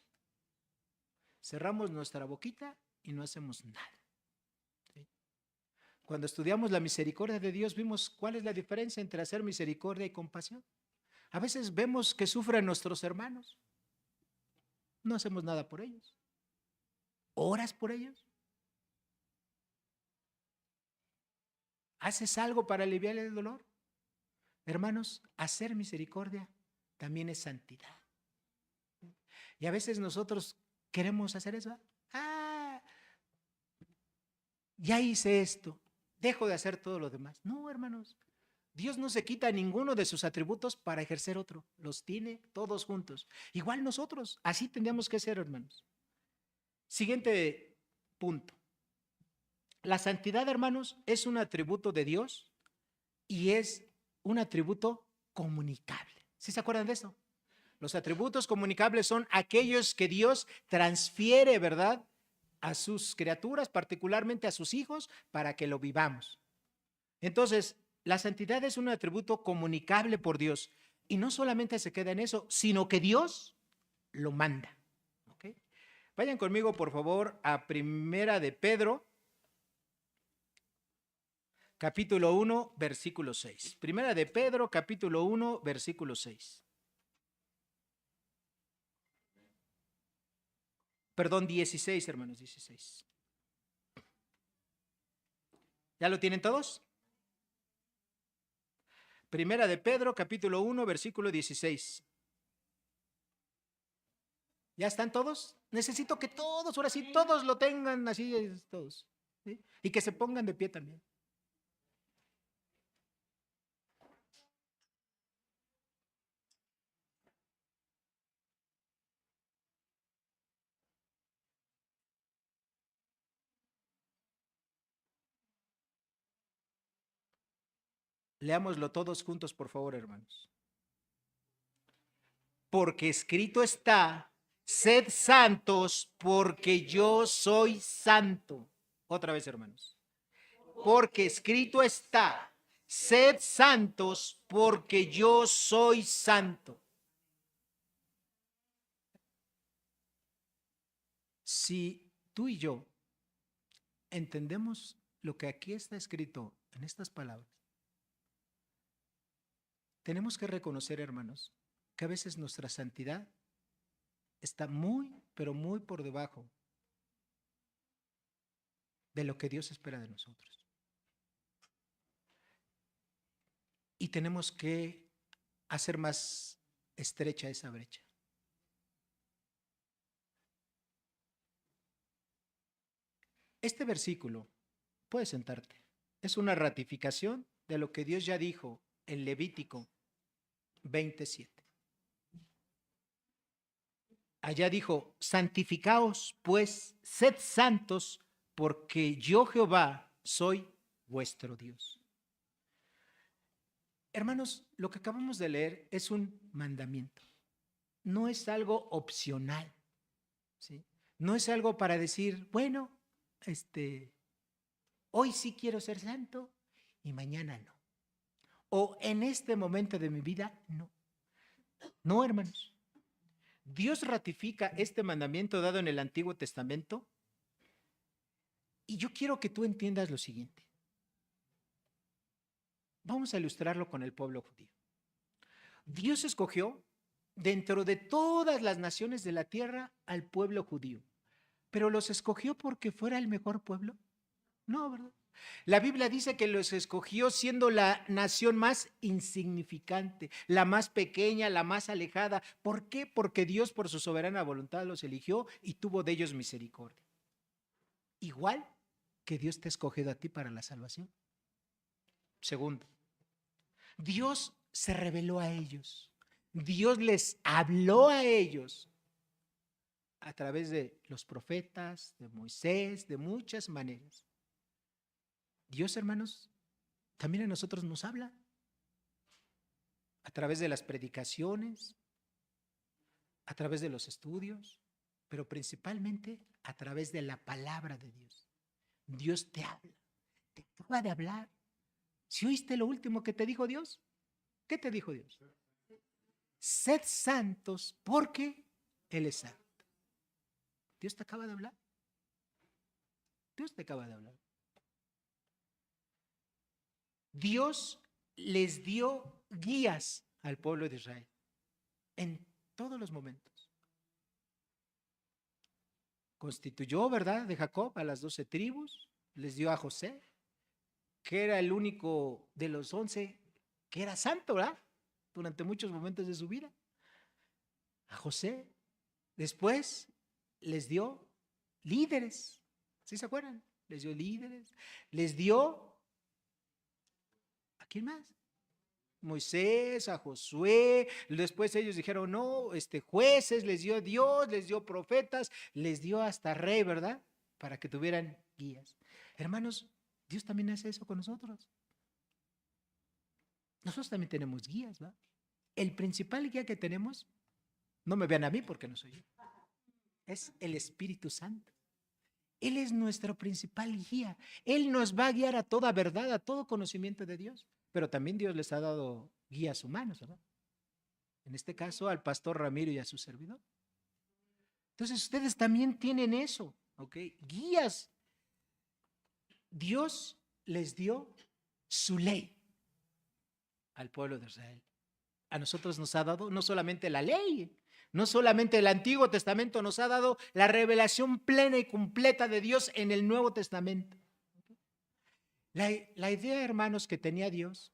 Cerramos nuestra boquita y no hacemos nada. ¿Sí? Cuando estudiamos la misericordia de Dios, vimos cuál es la diferencia entre hacer misericordia y compasión. A veces vemos que sufren nuestros hermanos. No hacemos nada por ellos. ¿Oras por ellos? ¿Haces algo para aliviar el dolor? Hermanos, hacer misericordia también es santidad. Y a veces nosotros queremos hacer eso. Ah, ya hice esto, dejo de hacer todo lo demás. No, hermanos, Dios no se quita ninguno de sus atributos para ejercer otro. Los tiene todos juntos. Igual nosotros, así tendríamos que ser, hermanos. Siguiente punto. La santidad, hermanos, es un atributo de Dios y es un atributo comunicable. ¿Sí se acuerdan de eso? Los atributos comunicables son aquellos que Dios transfiere, ¿verdad?, a sus criaturas, particularmente a sus hijos, para que lo vivamos. Entonces, la santidad es un atributo comunicable por Dios. Y no solamente se queda en eso, sino que Dios lo manda. ¿Okay? Vayan conmigo, por favor, a Primera de Pedro, capítulo 1, versículo 6. Primera de Pedro, capítulo 1, versículo 6. Perdón, 16, hermanos, 16. ¿Ya lo tienen todos? Primera de Pedro, capítulo 1, versículo 16. ¿Ya están todos? Necesito que todos, ahora sí, todos lo tengan así, todos. ¿Sí? Y que se pongan de pie también. Leámoslo todos juntos, por favor, hermanos. Porque escrito está, sed santos porque yo soy santo. Otra vez, hermanos. Porque escrito está, sed santos porque yo soy santo. Si tú y yo entendemos lo que aquí está escrito en estas palabras, tenemos que reconocer, hermanos, que a veces nuestra santidad está muy, pero muy por debajo de lo que Dios espera de nosotros. Y tenemos que hacer más estrecha esa brecha. Este versículo, puedes sentarte, es una ratificación de lo que Dios ya dijo en Levítico 27. Allá dijo, santificaos pues, sed santos, porque yo Jehová soy vuestro Dios. Hermanos, lo que acabamos de leer es un mandamiento. No es algo opcional, ¿sí? No es algo para decir, bueno, hoy sí quiero ser santo y mañana no. O en este momento de mi vida, no. No, hermanos. Dios ratifica este mandamiento dado en el Antiguo Testamento y yo quiero que tú entiendas lo siguiente. Vamos a ilustrarlo con el pueblo judío. Dios escogió dentro de todas las naciones de la tierra al pueblo judío, pero ¿los escogió porque fuera el mejor pueblo? No, ¿verdad? La Biblia dice que los escogió siendo la nación más insignificante, la más pequeña, la más alejada. ¿Por qué? Porque Dios por su soberana voluntad los eligió y tuvo de ellos misericordia. Igual que Dios te ha escogido a ti para la salvación. Segundo, Dios se reveló a ellos. Dios les habló a ellos a través de los profetas, de Moisés, de muchas maneras. Dios, hermanos, también a nosotros nos habla a través de las predicaciones, a través de los estudios, pero principalmente a través de la palabra de Dios. Dios te habla, te acaba de hablar. ¿Si oíste lo último que te dijo Dios? ¿Qué te dijo Dios? Sed santos porque Él es santo. Dios te acaba de hablar. Dios te acaba de hablar. Dios les dio guías al pueblo de Israel en todos los momentos. Constituyó, ¿verdad?, de Jacob a las 12 tribus, les dio a José, que era el único de los 11 que era santo, ¿verdad?, durante muchos momentos de su vida. A José, después les dio líderes, ¿sí se acuerdan? Les dio líderes, les dio, ¿a quién más? Moisés, a Josué, después ellos dijeron, no, jueces, les dio Dios, les dio profetas, les dio hasta rey, ¿verdad? Para que tuvieran guías. Hermanos, Dios también hace eso con nosotros. Nosotros también tenemos guías, ¿verdad? El principal guía que tenemos, no me vean a mí porque no soy yo, es el Espíritu Santo. Él es nuestro principal guía. Él nos va a guiar a toda verdad, a todo conocimiento de Dios. Pero también Dios les ha dado guías humanos, ¿verdad? En este caso al pastor Ramiro y a su servidor. Entonces ustedes también tienen eso, ¿ok? Guías. Dios les dio su ley al pueblo de Israel. A nosotros nos ha dado no solamente la ley, no solamente el Antiguo Testamento, nos ha dado la revelación plena y completa de Dios en el Nuevo Testamento. La idea, hermanos, que tenía Dios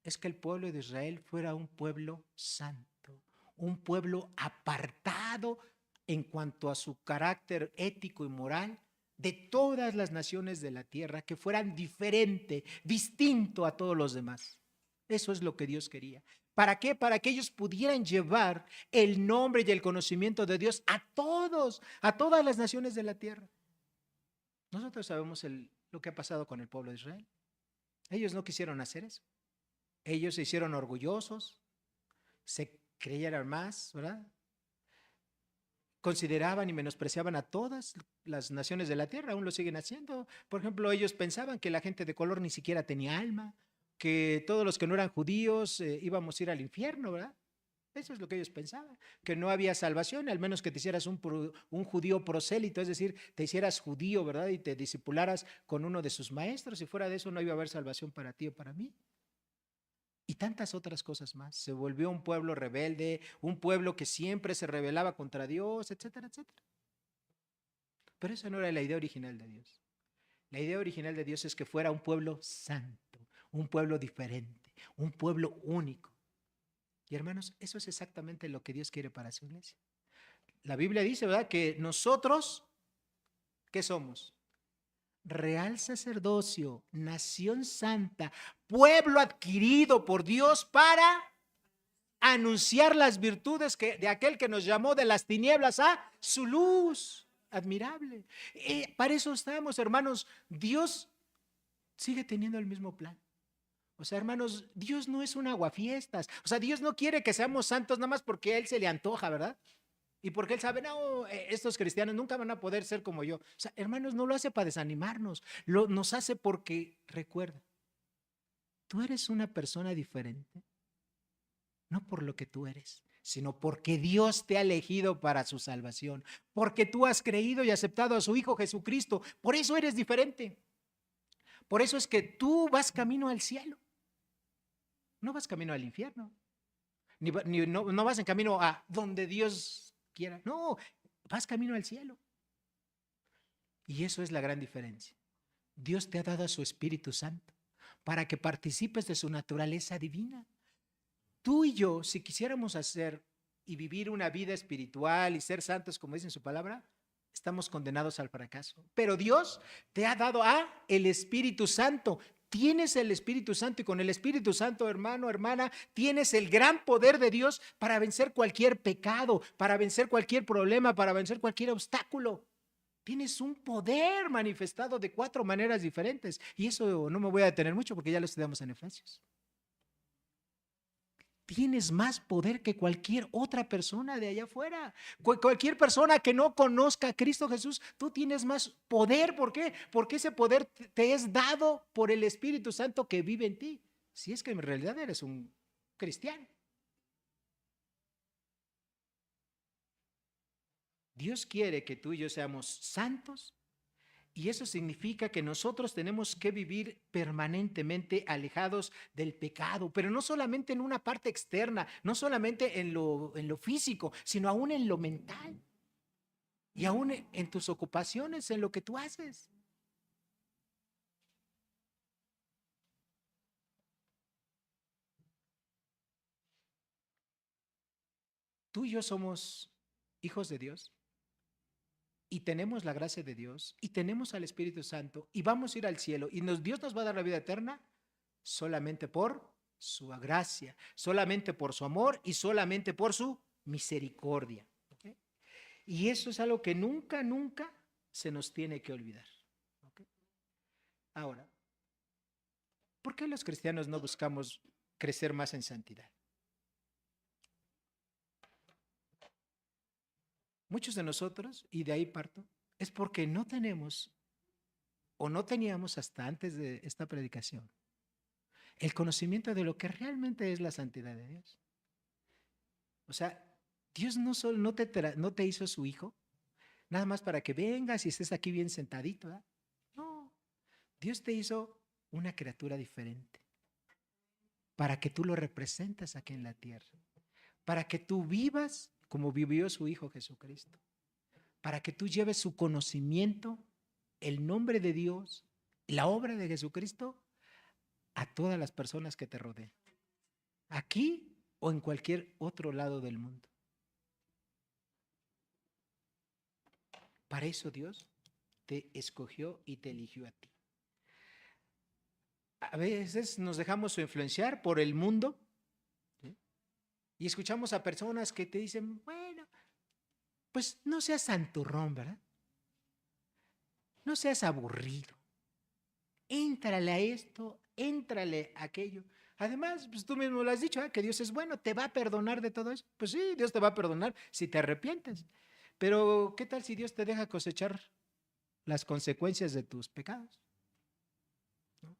es que el pueblo de Israel fuera un pueblo santo, un pueblo apartado en cuanto a su carácter ético y moral de todas las naciones de la tierra, que fueran diferente, distinto a todos los demás. Eso es lo que Dios quería. ¿Para qué? Para que ellos pudieran llevar el nombre y el conocimiento de Dios a todos, a todas las naciones de la tierra. Nosotros sabemos lo que ha pasado con el pueblo de Israel. Ellos no quisieron hacer eso. Ellos se hicieron orgullosos, se creyeron más, ¿verdad? Consideraban y menospreciaban a todas las naciones de la tierra, aún lo siguen haciendo. Por ejemplo, ellos pensaban que la gente de color ni siquiera tenía alma, que todos los que no eran judíos íbamos a ir al infierno, ¿verdad? Eso es lo que ellos pensaban, que no había salvación, al menos que te hicieras un judío prosélito, es decir, te hicieras judío, ¿verdad? Y te discipularas con uno de sus maestros, y fuera de eso no iba a haber salvación para ti o para mí. Y tantas otras cosas más. Se volvió un pueblo rebelde, un pueblo que siempre se rebelaba contra Dios, etcétera, etcétera. Pero esa no era la idea original de Dios. La idea original de Dios es que fuera un pueblo santo, un pueblo diferente, un pueblo único. Y hermanos, eso es exactamente lo que Dios quiere para su iglesia. La Biblia dice, ¿verdad?, que nosotros, ¿qué somos? Real sacerdocio, nación santa, pueblo adquirido por Dios para anunciar las virtudes de aquel que nos llamó de las tinieblas a su luz admirable. Para eso estamos, hermanos. Dios sigue teniendo el mismo plan. O sea, hermanos, Dios no es un aguafiestas. O sea, Dios no quiere que seamos santos nada más porque a Él se le antoja, ¿verdad? Y porque Él sabe, no, estos cristianos nunca van a poder ser como yo. O sea, hermanos, no lo hace para desanimarnos, nos hace porque, recuerda, tú eres una persona diferente, no por lo que tú eres, sino porque Dios te ha elegido para su salvación, porque tú has creído y aceptado a su Hijo Jesucristo. Por eso eres diferente. Por eso es que tú vas camino al cielo. No vas camino al infierno. No vas en camino a donde Dios quiera. No, vas camino al cielo. Y eso es la gran diferencia. Dios te ha dado a su Espíritu Santo para que participes de su naturaleza divina. Tú y yo, si quisiéramos hacer y vivir una vida espiritual y ser santos, como dice en su palabra, estamos condenados al fracaso. Pero Dios te ha dado a el Espíritu Santo. Tienes el Espíritu Santo y con el Espíritu Santo, hermano, hermana, tienes el gran poder de Dios para vencer cualquier pecado, para vencer cualquier problema, para vencer cualquier obstáculo. Tienes un poder manifestado de 4 maneras diferentes. Y eso no me voy a detener mucho porque ya lo estudiamos en Efesios. Tienes más poder que cualquier otra persona de allá afuera. Cualquier persona que no conozca a Cristo Jesús, tú tienes más poder. ¿Por qué? Porque ese poder te es dado por el Espíritu Santo que vive en ti. Si es que en realidad eres un cristiano. Dios quiere que tú y yo seamos santos. Y eso significa que nosotros tenemos que vivir permanentemente alejados del pecado, pero no solamente en una parte externa, no solamente en lo físico, sino aún en lo mental y aún en tus ocupaciones, en lo que tú haces. Tú y yo somos hijos de Dios. Y tenemos la gracia de Dios y tenemos al Espíritu Santo y vamos a ir al cielo y Dios nos va a dar la vida eterna solamente por su gracia, solamente por su amor y solamente por su misericordia. ¿Okay? Y eso es algo que nunca, nunca se nos tiene que olvidar. ¿Okay? Ahora, ¿por qué los cristianos no buscamos crecer más en santidad? Muchos de nosotros, y de ahí parto, es porque no tenemos o no teníamos hasta antes de esta predicación el conocimiento de lo que realmente es la santidad de Dios. O sea, Dios no solo no te hizo su hijo, nada más para que vengas y estés aquí bien sentadito, ¿verdad? No, Dios te hizo una criatura diferente, para que tú lo representes aquí en la tierra, para que tú vivas como vivió su Hijo Jesucristo, para que tú lleves su conocimiento, el nombre de Dios, la obra de Jesucristo a todas las personas que te rodeen. aquí o en cualquier otro lado del mundo. Para eso Dios te escogió y te eligió a ti. A veces nos dejamos influenciar por el mundo, ¿sí? Y escuchamos a personas que te dicen, bueno, pues no seas santurrón, ¿verdad? No seas aburrido. Éntrale a esto, éntrale a aquello. Además, pues tú mismo lo has dicho, ¿eh? Que Dios es bueno, te va a perdonar de todo eso. Pues sí, Dios te va a perdonar si te arrepientes. Pero, ¿qué tal si Dios te deja cosechar las consecuencias de tus pecados? ¿No?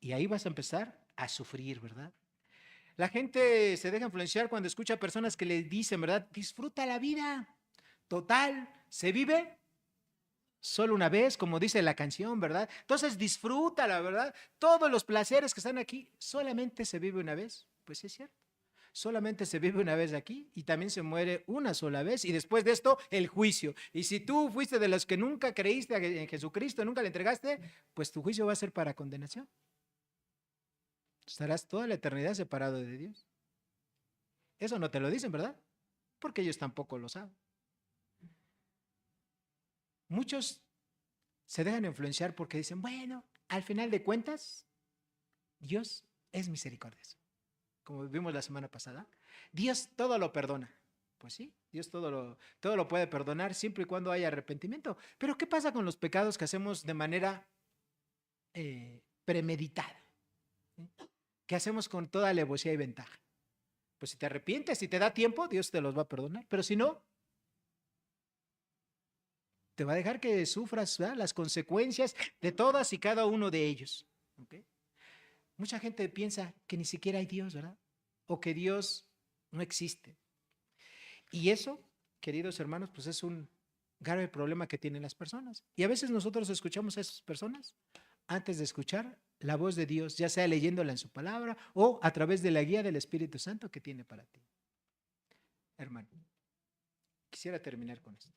Y ahí vas a empezar a sufrir, ¿verdad? La gente se deja influenciar cuando escucha a personas que le dicen, ¿verdad? Disfruta la vida. Total, se vive solo una vez, como dice la canción, ¿verdad? Entonces disfrútala, ¿verdad? Todos los placeres que están aquí, solamente se vive una vez. Pues es cierto. Solamente se vive una vez aquí y también se muere una sola vez y después de esto el juicio. Y si tú fuiste de los que nunca creíste en Jesucristo, nunca le entregaste, pues tu juicio va a ser para condenación. Estarás toda la eternidad separado de Dios. Eso no te lo dicen, ¿verdad? Porque ellos tampoco lo saben. Muchos se dejan influenciar porque dicen, bueno, al final de cuentas, Dios es misericordioso. Como vimos la semana pasada, Dios todo lo perdona. Pues sí, Dios todo lo puede perdonar siempre y cuando haya arrepentimiento. Pero ¿qué pasa con los pecados que hacemos de manera premeditada? ¿Sí? ¿Qué hacemos con toda alevosía y ventaja? Pues si te arrepientes, si te da tiempo, Dios te los va a perdonar. Pero si no, te va a dejar que sufras, ¿verdad?, las consecuencias de todas y cada uno de ellos. ¿Okay? Mucha gente piensa que ni siquiera hay Dios, ¿verdad? O que Dios no existe. Y eso, queridos hermanos, pues es un grave problema que tienen las personas. Y a veces nosotros escuchamos a esas personas antes de escuchar la voz de Dios, ya sea leyéndola en su palabra o a través de la guía del Espíritu Santo que tiene para ti. Hermano, quisiera terminar con esto.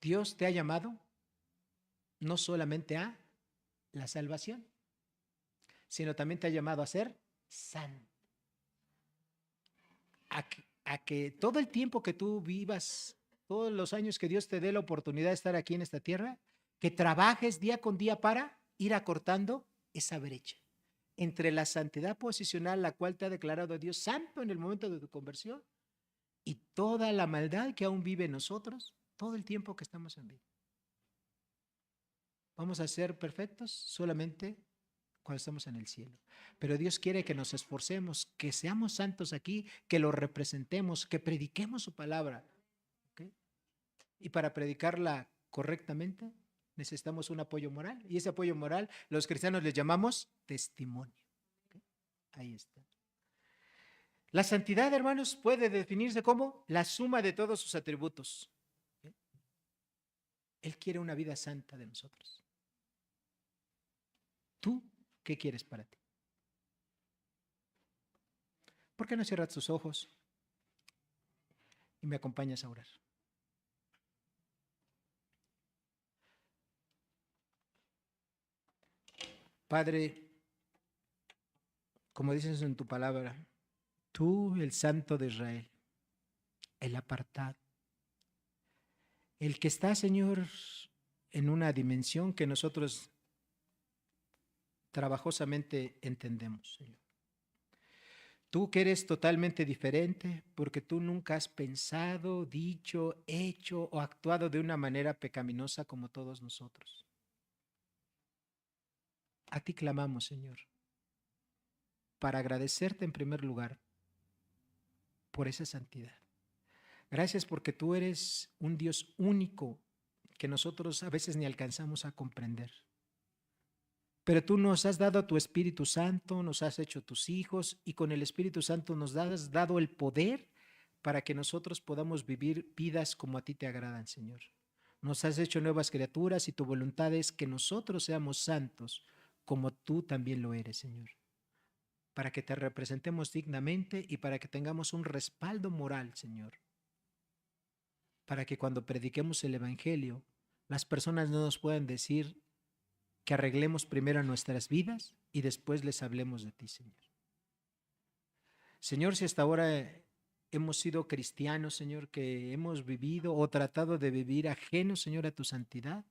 Dios te ha llamado no solamente a la salvación, sino también te ha llamado a ser santo. A que todo el tiempo que tú vivas, todos los años que Dios te dé la oportunidad de estar aquí en esta tierra, que trabajes día con día para ir acortando esa brecha entre la santidad posicional, la cual te ha declarado Dios santo en el momento de tu conversión, y toda la maldad que aún vive en nosotros todo el tiempo que estamos en vida. Vamos a ser perfectos solamente cuando estamos en el cielo. Pero Dios quiere que nos esforcemos, que seamos santos aquí, que lo representemos, que prediquemos su palabra. ¿Okay? Y para predicarla correctamente necesitamos un apoyo moral. Y ese apoyo moral los cristianos les llamamos testimonio. ¿Okay? Ahí está. La santidad, hermanos, puede definirse como la suma de todos sus atributos. ¿Okay? Él quiere una vida santa de nosotros. ¿Tú qué quieres para ti? ¿Por qué no cierras tus ojos y me acompañas a orar? Padre, como dices en tu palabra, tú, el Santo de Israel, el apartado, el que está, Señor, en una dimensión que nosotros trabajosamente entendemos, Señor. Tú que eres totalmente diferente porque tú nunca has pensado, dicho, hecho o actuado de una manera pecaminosa como todos nosotros. A ti clamamos, Señor, para agradecerte en primer lugar por esa santidad. Gracias porque tú eres un Dios único que nosotros a veces ni alcanzamos a comprender. Pero tú nos has dado a tu Espíritu Santo, nos has hecho tus hijos y con el Espíritu Santo nos has dado el poder para que nosotros podamos vivir vidas como a ti te agradan, Señor. Nos has hecho nuevas criaturas y tu voluntad es que nosotros seamos santos como tú también lo eres, Señor. Para que te representemos dignamente y para que tengamos un respaldo moral, Señor. Para que cuando prediquemos el Evangelio, las personas no nos puedan decir que arreglemos primero nuestras vidas y después les hablemos de ti, Señor. Señor, si hasta ahora hemos sido cristianos, Señor, que hemos vivido o tratado de vivir ajenos, Señor, a tu santidad,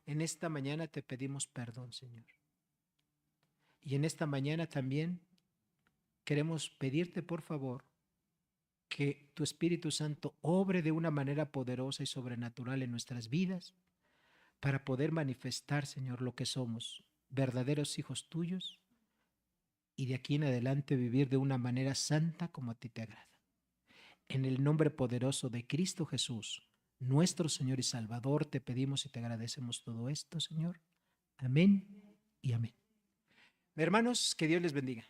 en esta mañana te pedimos perdón, Señor. Y en esta mañana también queremos pedirte, por favor, que tu Espíritu Santo obre de una manera poderosa y sobrenatural en nuestras vidas para poder manifestar, Señor, lo que somos, verdaderos hijos tuyos, y de aquí en adelante vivir de una manera santa como a ti te agrada. En el nombre poderoso de Cristo Jesús, nuestro Señor y Salvador, te pedimos y te agradecemos todo esto, Señor. Amén y amén. Hermanos, que Dios les bendiga.